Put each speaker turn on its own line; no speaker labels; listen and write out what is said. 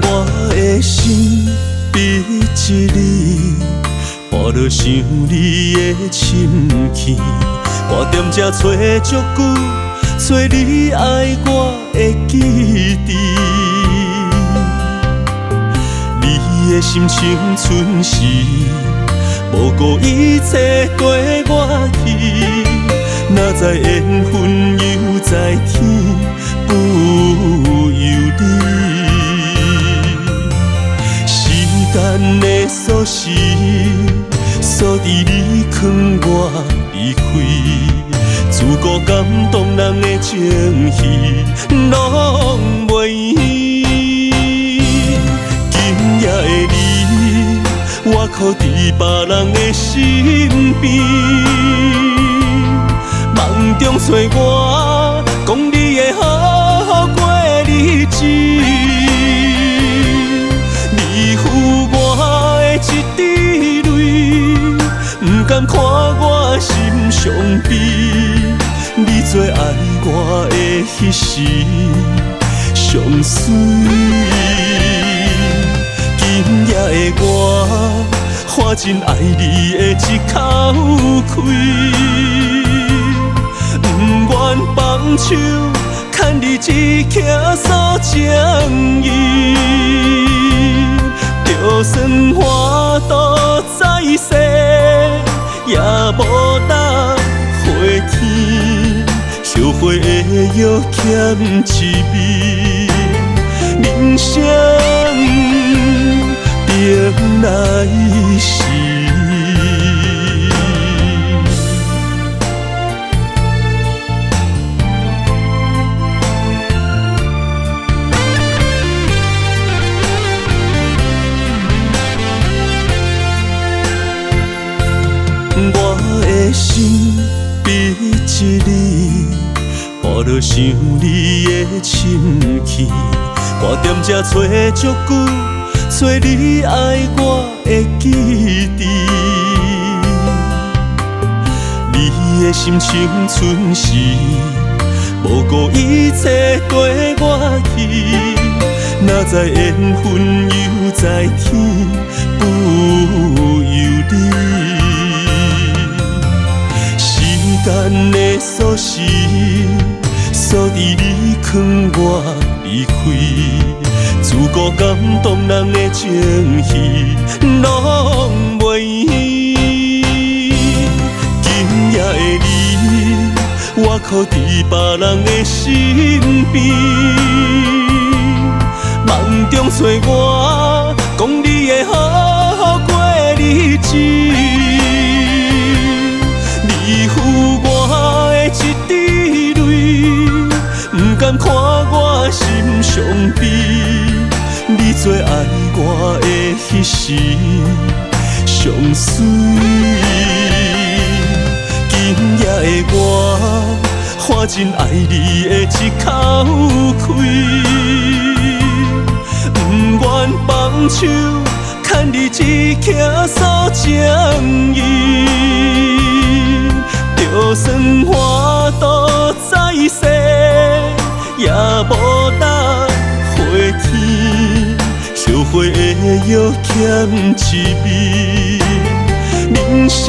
我的心闭一你，抱着想你的深气，我踮这找足久，找你爱我的记忆。你的心像春时，无顾一切跟我去，哪知缘分又在天，不由你。时间的锁匙，锁伫你放我离开，自古感动人的情绪，拢袂圆。今夜的你，我靠伫别人的身边，梦中找我，讲你的好过日子。你付我的一滴泪，不甘看我心伤悲。你做爱我的迄时，上水。今夜的我，看尽爱你的一口气，不愿放手，牵你一刻所情意。就算花都再谢，也无得回天，烧花会又欠一味。人生迎来时，我的心闭一你，抱着想你的深气，我踮这找足久，找你爱我的记忆。你的心像春时，无顾一切跟我去，哪知缘分又在天，不由你。时间的锁匙，锁伫你放我离开，自古感动人的情绪，拢袂圆。今夜的你，我靠伫别人的身边，梦中找我，讲你的好过日子。你付我的一滴泪，不甘看我心伤悲。你做爱我的迄时，上水。今夜的我，看尽爱你的一口气，不愿放手，牵你一刻所情意。就算花都再谢，也无得回天，烧花会又欠一味。人生